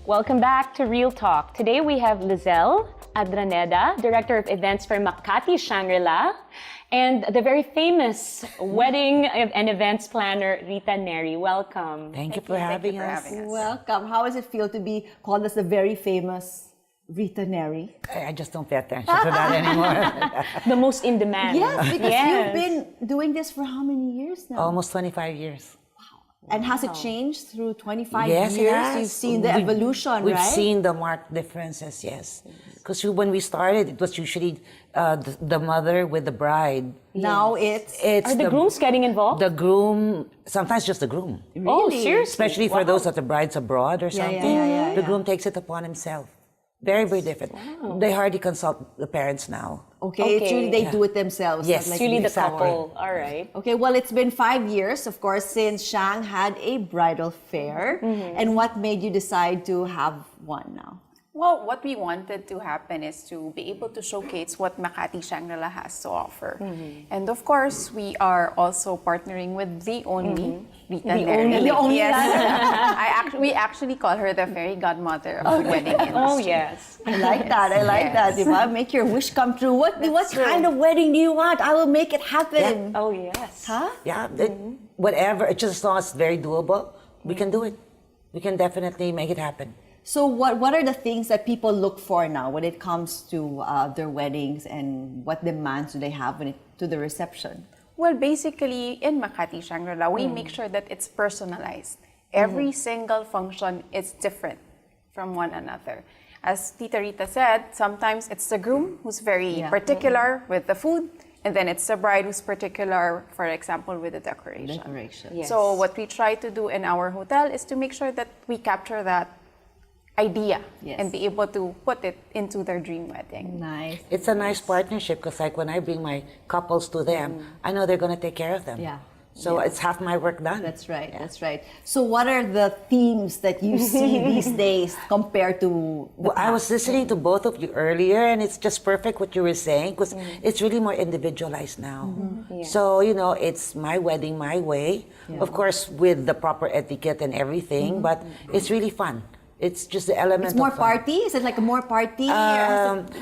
Welcome back to Real Talk. Today we have Lizelle Adraneda, Director of Events for Makati Shangri-La, and the very famous wedding and events planner, Rita Neri. Welcome. Thank you for having us. Welcome. How does it feel to be called as the very famous Rita Neri? I just don't pay attention to that anymore. The most in demand. Yes, because you've been doing this for how many years now? Almost 25 years. And has it changed through 25 Yes, years? it has. You've seen the evolution, We've right? seen the marked differences, yes. Because when we started, it was usually the mother with the bride. Now it's Are the grooms getting involved? The groom, sometimes just the groom. Oh, Really? seriously? Especially for those that the bride's abroad or something. The groom takes it upon himself. Very, very different. Wow. They hardly consult the parents now. Okay, it's really they do it themselves. Yes, not It's like really the Exactly. couple. All right. Okay, well, it's been 5 years, of course, since Shang had a bridal fair. And what made you decide to have one now? Well, what we wanted to happen is to be able to showcase what Makati Shangri-La has to offer. And of course, we are also partnering with the only Rita Neri. The only Yes. We actually call her the fairy godmother of the wedding industry. Oh, yes. I like that. I like that. Diba? Make your wish come true. What kind of wedding do you want? I will make it happen. Oh, yes. Huh? Yeah, whatever, it's just as long as it's very doable, we can do it. We can definitely make it happen. So what are the things that people look for now when it comes to their weddings, and what demands do they have to the reception? Well, basically, in Makati Shangri-La, we make sure that it's personalized. Every single function is different from one another. As Tita Rita said, sometimes it's the groom who's very particular with the food, and then it's the bride who's particular, for example, with the decoration. Yes. So what we try to do in our hotel is to make sure that we capture that idea and be able to put it into their dream wedding. Nice. It's a nice partnership because like when I bring my couples to them, I know they're going to take care of them. Yeah. So it's half my work done. That's right. That's right. So what are the themes that you see these days compared to the Well, I was listening to both of you earlier, and it's just perfect what you were saying because it's really more individualized now. So, it's my wedding, my way. Of course, with the proper etiquette and everything, but it's really fun. It's just the element It's more of fun. party? Is it like a more party?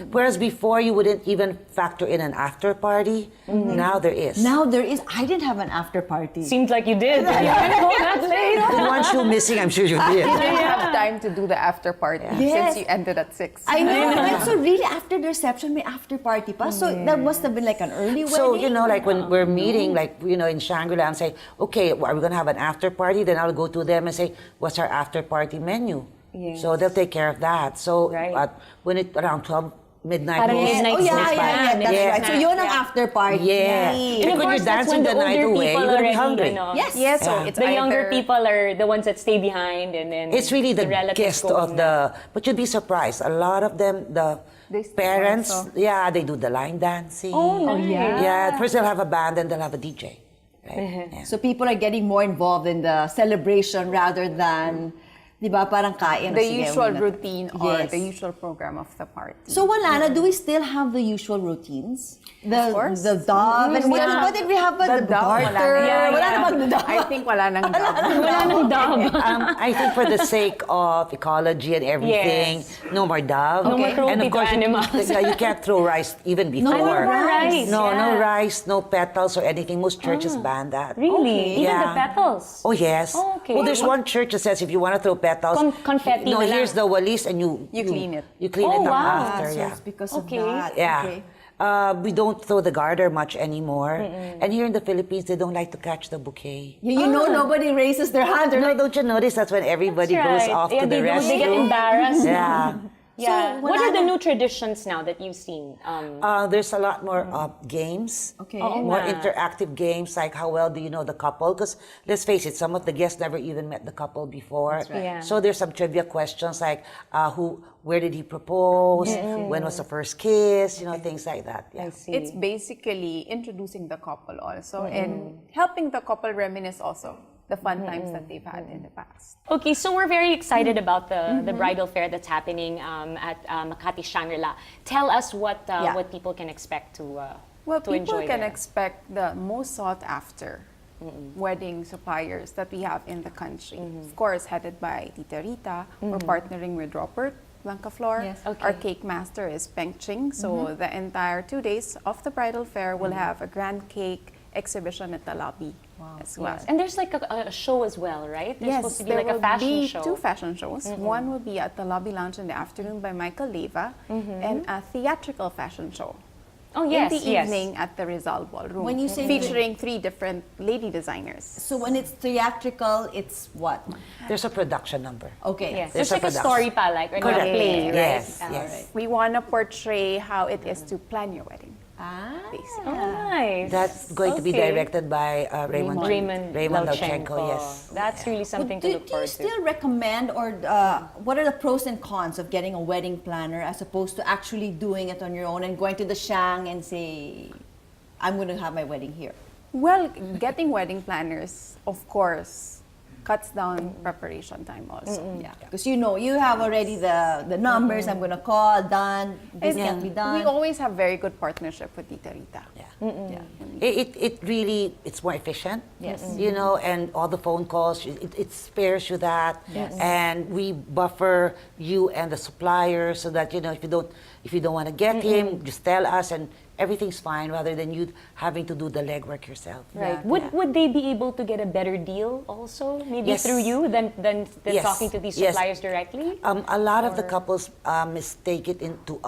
Whereas before, you wouldn't even factor in an after party. Now there is. Now there is. I didn't have an after party. Seems like you did. That's late. The one shoe missing, I'm sure you did. You didn't have time to do the after party Yes. since you ended at 6. I know. Right? So really, after the reception, may after party pa. So that must have been like an early wedding. So, like when we're meeting, like, in Shangri-La, I'm saying, okay, are we going to have an after party? Then I'll go to them and say, what's our after party menu? Yes. So they'll take care of that. So Right. when it around 12 midnight, Parang rolls, midnight Oh, yeah, snack. that's Yeah. right. So yun ang after party. yeah. And Like of when course, you're that's dancing when the night older away, people you're going to be already, hungry. Yes. Yes, so Yeah. it's The either younger people are the ones that stay behind, and then It's really the relatives guest go of in. the, but you'd be surprised. A lot of them, the They stay parents, also. they do the line dancing. Oh, nice. Yeah, first they'll have a band, then they'll have a DJ. Right? Yeah. So people are getting more involved in the celebration rather than, di ba, parang kain. the Sige, usual muna. routine or Yes. the usual program of the party. So wala na, do we still have the usual routines? Of course. The dove, and what did we have? The dove, wala garter. na. Wala na bang the dove? I think wala nang dove. Wala nang dove. I think for the sake of ecology and everything, no more dove. No more cruelty And of to course, animals. you can't throw rice even before. more rice. No, Yeah. no rice, no petals or anything. Most churches ban that. Really? Even the Yeah. petals? Oh, yes. Oh, okay. Well, there's one church that says if you want to throw petals, Confetti no, na lang. here's the walis and you clean it. You clean Oh, it up wow. after, So yeah. it's because Okay. of that. Yeah. Okay. We don't throw the garter much anymore. And here in the Philippines, they don't like to catch the bouquet. You know nobody raises their hand. They're No, like, don't you notice that's when everybody That's goes right. off Yeah, to the they don't- restroom? They get embarrassed. Yeah. Yeah. So, What are wala the na- new traditions now that you've seen? There's a lot more games. Okay. Oo More nga. interactive games, like how well do you know the couple? Because let's face it, some of the guests never even met the couple before. right. Yeah. So there's some trivia questions like where did he propose? When was the first kiss? Things like that. Yeah. I see. It's basically introducing the couple also and helping the couple reminisce also the fun times that they've had in the past. Okay, so we're very excited about the bridal fair that's happening at Makati Shangri-La. Tell us what people can expect to Well, to people enjoy can there. expect the most sought after wedding suppliers that we have in the country. Of course, headed by Tita Rita. We're partnering with Robert Blancaflor. Yes. Okay. Our cake master is Peng Ching. So the entire 2 days of the bridal fair will have a grand cake exhibition at the lobby as well. Yes. And there's like a show as well, right? There's supposed to be like a fashion show. 2 fashion shows. One will be at the lobby lounge in the afternoon by Michael Leva, and a theatrical fashion show. Oh, yes, in the yes. evening at the Rizal Ballroom. When you say featuring 3 different lady designers. So when it's theatrical, it's what? There's a production number. Okay. Yes. There's There's like a a story pa, like, or a Correct. play, right? Yes, Ah, yes. right. We want to portray how it is to plan your wedding. Oh, nice. That's going to be Okay. directed by Raymond Lochenko. Yes. That's really something to do look you forward to. still recommend, or what are the pros and cons of getting a wedding planner as opposed to actually doing it on your own and going to the Shang and say, I'm going to have my wedding here? Well, getting wedding planners, of course, cuts down preparation time also. Yeah, because you have already the numbers. I'm going to call, done, this can be done. We always have very good partnership with Tita Rita. Yeah. It really, it's more efficient. Yes. You know, and all the phone calls, it spares you that. Yes. And we buffer you and the supplier so that, you know, if you don't want to get him, just tell us and everything's fine, rather than you having to do the legwork yourself. Right. Yeah. Would they be able to get a better deal also, maybe Yes. through you than Yes. talking to these Yes. suppliers directly? A lot of the couples mistake it into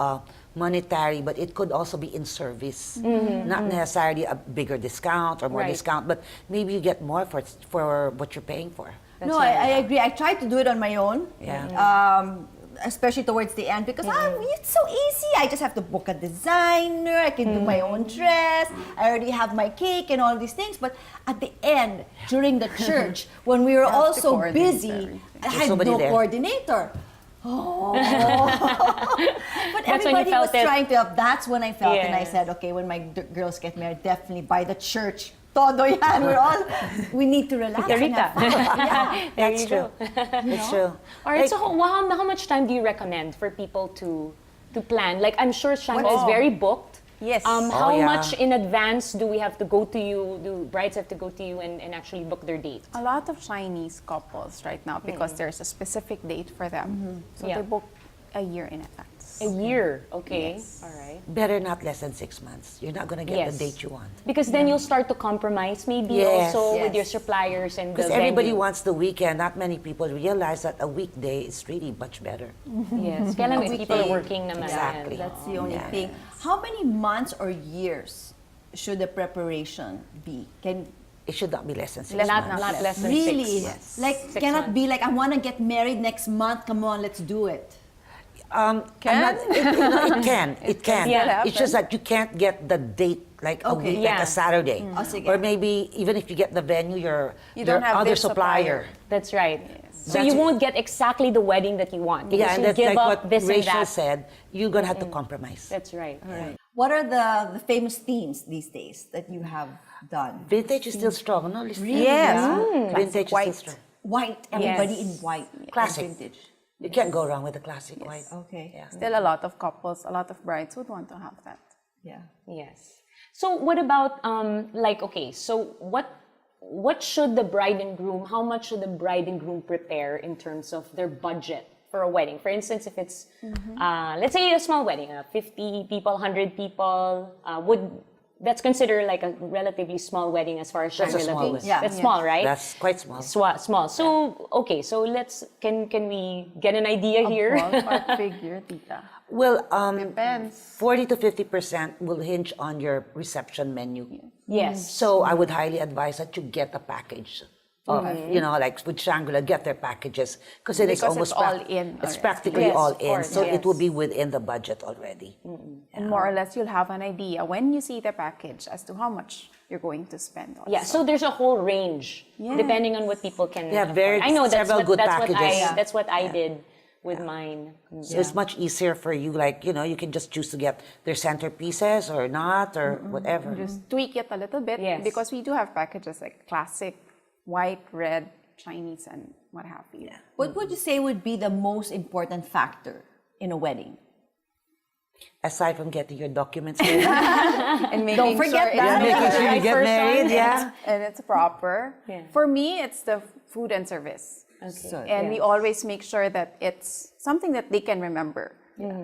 monetary, but it could also be in service. Not necessarily a bigger discount or more Right. discount, but maybe you get more for what you're paying for. No, I agree. I tried to do it on my own. Yeah. Especially towards the end, because it's so easy. I just have to book a designer. I can do my own dress. I already have my cake and all these things. But at the end, during the church, when we were have all to so coordinate busy, everything. I had somebody no there. coordinator. Oh. But That's when you everybody felt was it. trying to help. That's when I felt, and I Yes. said, okay, when my girls get married, definitely by the church. Todo yan. We need to relax. Tita and Rita. have fun. Yeah. There That's you true. go. It's true. All right, Like, so how much time do you recommend for people to plan? Like, I'm sure Shangri is Oh. very booked. Yes. How yeah. much in advance do we have to go to you, do brides have to go to you and actually book their date? A lot of Chinese couples right now, because there's a specific date for them. So Yeah. they book a year in advance. A year, okay. Yes. All right. better not less than 6 months. You're not going to get Yes. the date you want. Because then you'll start to compromise maybe Yes. also with Yes. your suppliers and the Because everybody venue. wants the weekend. Not many people realize that a weekday is really much better. Yes. Kaya lang A people are weekday. working naman. Exactly. That's the only Yeah. thing. How many months or years should the preparation be? Can It should not be less than 6 Not, months. not less than really 6. like 6 cannot months. be like I want to get married next month. Come on, let's do it. I'm not- it can. It can. Yeah. It's just that you can't get the date like a Okay. week, like Yeah. a Saturday. Oh, sige. Or maybe even if you get the venue, your don't have other this supplier. That's right. So That's you it. won't get exactly the wedding that you want. Because Yeah, and you that's give like up what this and Rachel that. said. You're gonna have to compromise. That's right. What are the famous themes these days that you have done? Vintage is still strong, no? Listen. Really? Yes. Yeah. Vintage White. is still strong. White. Everybody Yes. in white. Classic. Vintage. You can't go wrong with the classic white. Okay. Yeah. Still a lot of couples, a lot of brides would want to have that. Yeah. Yes. So what about okay, so what should the bride and groom, how much should the bride and groom prepare in terms of their budget for a wedding? For instance, if it's let's say a small wedding, 50 people, 100 people, that's considered like a relatively small wedding as far as That's a Shangri-La small goes. wedding. Yeah. That's Yeah. small, right? That's quite small. Small. So okay, so can we get an idea here? Ballpark figure, tita. Well, Depends. 40 to 50% will hinge on your reception menu. Yes. So I would highly advise that you get a package. Of, like with Shangri-La, get their packages because it is Because almost it's all in It's already. practically Yes, all of in, course, so it yes. will be within the budget already. And more or less, you'll have an idea when you see the package as to how much you're going to spend. Also. Yeah, so there's a whole range Yes. depending on what people can. They have afford. I know that's several what good that's packages. what I Yeah. that's what I did with mine. So it's much easier for you, like, you can just choose to get their centerpieces or not or whatever. Just tweak it a little bit Yes. because we do have packages like classic, white, red, Chinese, and what have you. What would you say would be the most important factor in a wedding? Aside from getting your documents ready, And making Don't forget sure that. it's making the sure you right get person married, yeah. and it's proper. Yeah. For me, it's the food and service. Okay. And we always make sure that it's something that they can remember.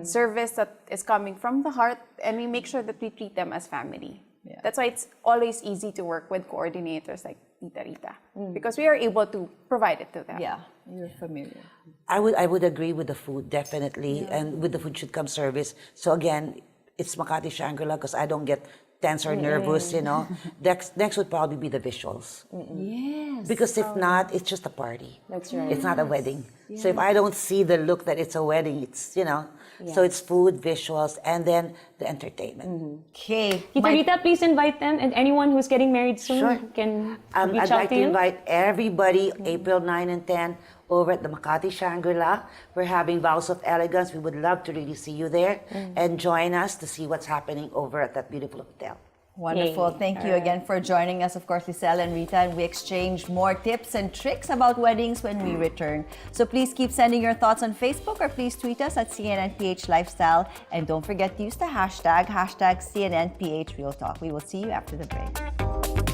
Service that is coming from the heart, and we make sure that we treat them as family. Yeah. That's why it's always easy to work with coordinators like Tita Rita, because we are able to provide it to them. Yeah, you're familiar. I would agree with the food, definitely. And with the food should come service. So again, it's Makati Shangri-La because I don't get tense or nervous, you know. Next would probably be the visuals. Yes. Because if not, it's just a party. That's right. It's not a wedding. So if I don't see the look that it's a wedding, it's, you know. So it's food, visuals, and then the entertainment. Okay. Tita Rita, please invite them, and anyone who's getting married soon Sure. can reach I'd out like to to you. invite everybody April 9 and 10 over at the Makati Shangri-La. We're having Vows of Elegance. We would love to really see you there and join us to see what's happening over at that beautiful hotel. Wonderful. Yay. Thank you again for joining us, of course, Lizelle and Rita, and we exchange more tips and tricks about weddings when we return. So please keep sending your thoughts on Facebook or please tweet us at CNNPH Lifestyle. And don't forget to use the hashtag CNNPH Real Talk. We will see you after the break.